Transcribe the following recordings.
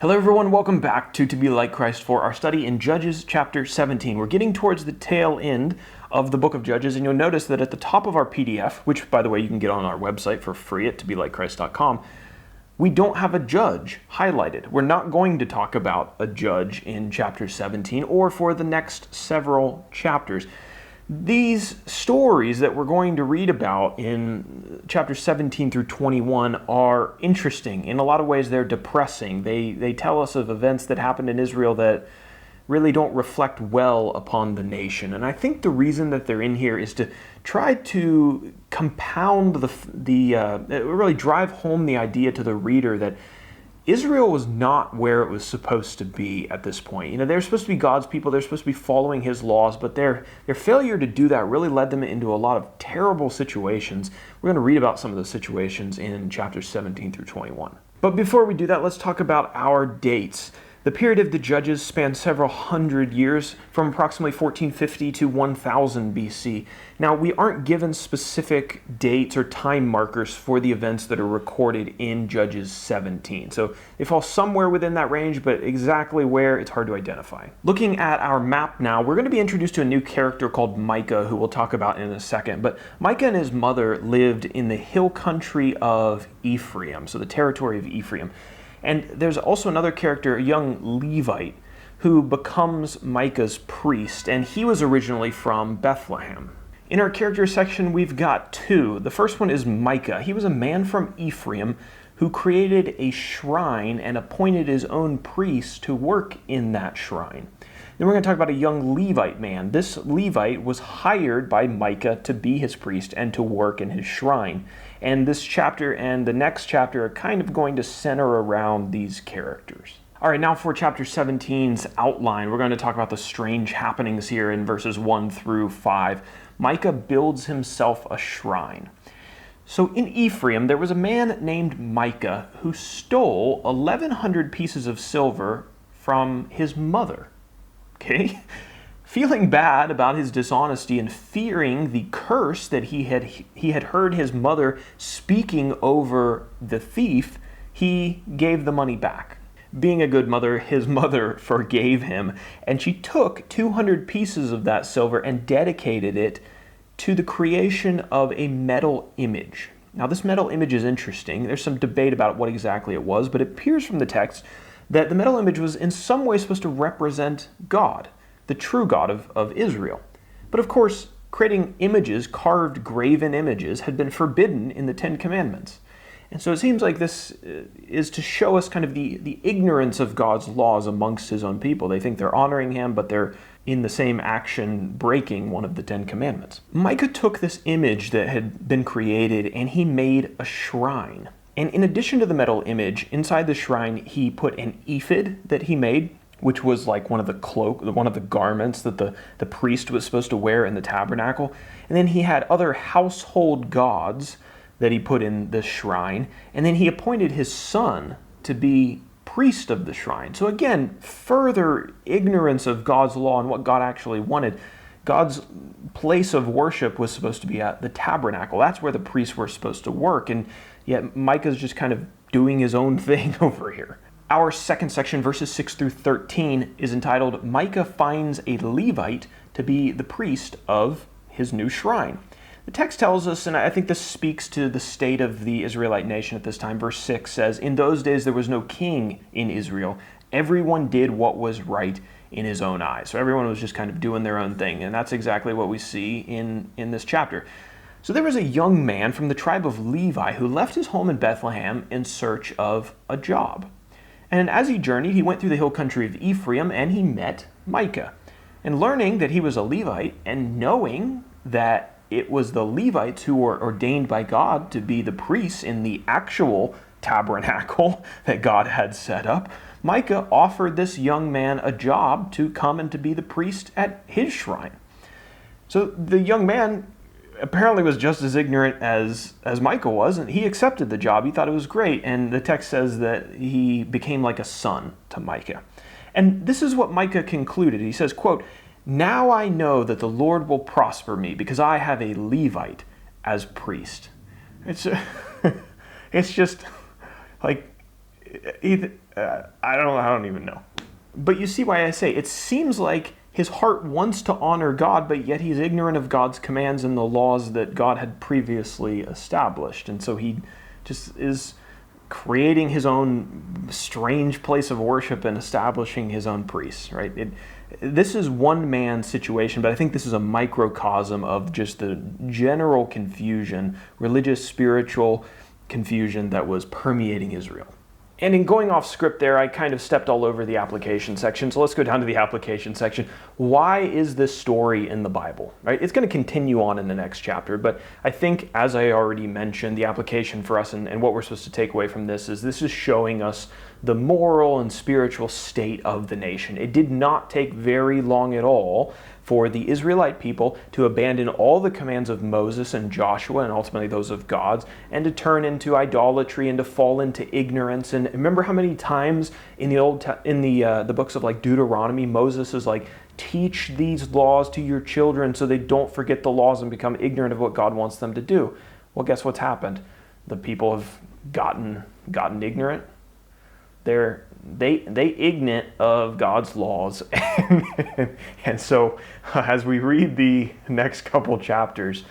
Hello everyone, welcome back to Be Like Christ for our study in Judges chapter 17. We're getting towards the tail end of the book of Judges, and you'll notice that at the top of our PDF, which by the way you can get on our website for free at tobelikechrist.com, we don't have a judge highlighted. We're not going to talk about a judge in chapter 17 or for the next several chapters. These stories that we're going to read about in chapters 17 through 21 are interesting. In a lot of ways, they're depressing. They tell us of events that happened in Israel that really don't reflect well upon the nation. And I think the reason that they're in here is to try to compound really drive home the idea to the reader that Israel was not where it was supposed to be at this point. You know, they're supposed to be God's people, they're supposed to be following His laws, but their failure to do that really led them into a lot of terrible situations. We're going to read about some of those situations in chapters 17 through 21. But before we do that, let's talk about our dates. The period of the Judges spanned several hundred years, from approximately 1450 to 1000 BC. Now, we aren't given specific dates or time markers for the events that are recorded in Judges 17. So they fall somewhere within that range, but exactly where, it's hard to identify. Looking at our map now, we're going to be introduced to a new character called Micah, who we'll talk about in a second. But Micah and his mother lived in the hill country of Ephraim, so the territory of Ephraim. And there's also another character, a young Levite, who becomes Micah's priest, and he was originally from Bethlehem. In our character section, we've got two. The first one is Micah. He was a man from Ephraim who created a shrine and appointed his own priest to work in that shrine. Then we're going to talk about a young Levite man. This Levite was hired by Micah to be his priest and to work in his shrine. And this chapter and the next chapter are kind of going to center around these characters. All right, now for chapter 17's outline, we're going to talk about the strange happenings here in verses 1 through 5. Micah builds himself a shrine. So in Ephraim, there was a man named Micah who stole 1,100 pieces of silver from his mother. Okay? Feeling bad about his dishonesty and fearing the curse that he had heard his mother speaking over the thief, he gave the money back. Being a good mother, his mother forgave him, and she took 200 pieces of that silver and dedicated it to the creation of a metal image. Now, this metal image is interesting. There's some debate about what exactly it was, but it appears from the text that the metal image was in some way supposed to represent God, the true God of Israel. But of course, creating images, carved, graven images, had been forbidden in the Ten Commandments. And so it seems like this is to show us kind of the ignorance of God's laws amongst His own people. They think they're honoring Him, but they're in the same action breaking one of the Ten Commandments. Micah took this image that had been created and he made a shrine. And in addition to the metal image, inside the shrine, he put an ephod that he made, which was like one of the garments that the priest was supposed to wear in the tabernacle. And then he had other household gods that he put in the shrine. And then he appointed his son to be priest of the shrine. So again, further ignorance of God's law and what God actually wanted. God's place of worship was supposed to be at the tabernacle. That's where the priests were supposed to work. And yet Micah's just kind of doing his own thing over here. Our second section, verses 6 through 13, is entitled, Micah Finds a Levite to be the priest of his new shrine. The text tells us, and I think this speaks to the state of the Israelite nation at this time, verse 6 says, In those days there was no king in Israel. Everyone did what was right in his own eyes. So everyone was just kind of doing their own thing, and that's exactly what we see in this chapter. So there was a young man from the tribe of Levi who left his home in Bethlehem in search of a job. And as he journeyed, he went through the hill country of Ephraim, and he met Micah. And learning that he was a Levite, and knowing that it was the Levites who were ordained by God to be the priests in the actual tabernacle that God had set up, Micah offered this young man a job to come and to be the priest at his shrine. So the young man apparently was just as ignorant as Micah was, and he accepted the job. He thought it was great, and the text says that he became like a son to Micah. And this is what Micah concluded. He says, quote, Now I know that the Lord will prosper me because I have a Levite as priest. It's just like I don't even know. But you see why I say it seems like his heart wants to honor God, but yet he's ignorant of God's commands and the laws that God had previously established. And so he just is creating his own strange place of worship and establishing his own priests, right? This is one man's situation, but I think this is a microcosm of just the general confusion, religious, spiritual confusion that was permeating Israel. And in going off script there, I kind of stepped all over the application section. So let's go down to the application section. Why is this story in the Bible? Right? It's going to continue on in the next chapter, but I think, as I already mentioned, the application for us and what we're supposed to take away from this is showing us the moral and spiritual state of the nation. It did not take very long at all for the Israelite people to abandon all the commands of Moses and Joshua and ultimately those of God, and to turn into idolatry and to fall into ignorance. And remember how many times in the books of like Deuteronomy, Moses is like, teach these laws to your children so they don't forget the laws and become ignorant of what God wants them to do. Well, guess what's happened? The people have gotten ignorant. They ignorant of God's laws. And so as we read the next couple chapters,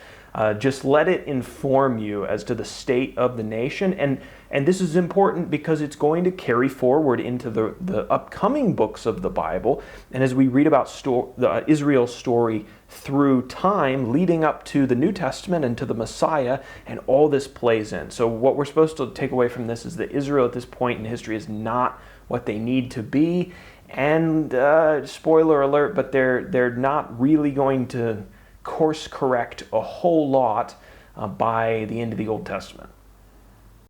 just let it inform you as to the state of the nation. And this is important because it's going to carry forward into the upcoming books of the Bible. And as we read about Israel's story through time, leading up to the New Testament and to the Messiah, and all this plays in. So what we're supposed to take away from this is that Israel at this point in history is not what they need to be. And spoiler alert, but they're not really going to course correct a whole lot by the end of the Old Testament.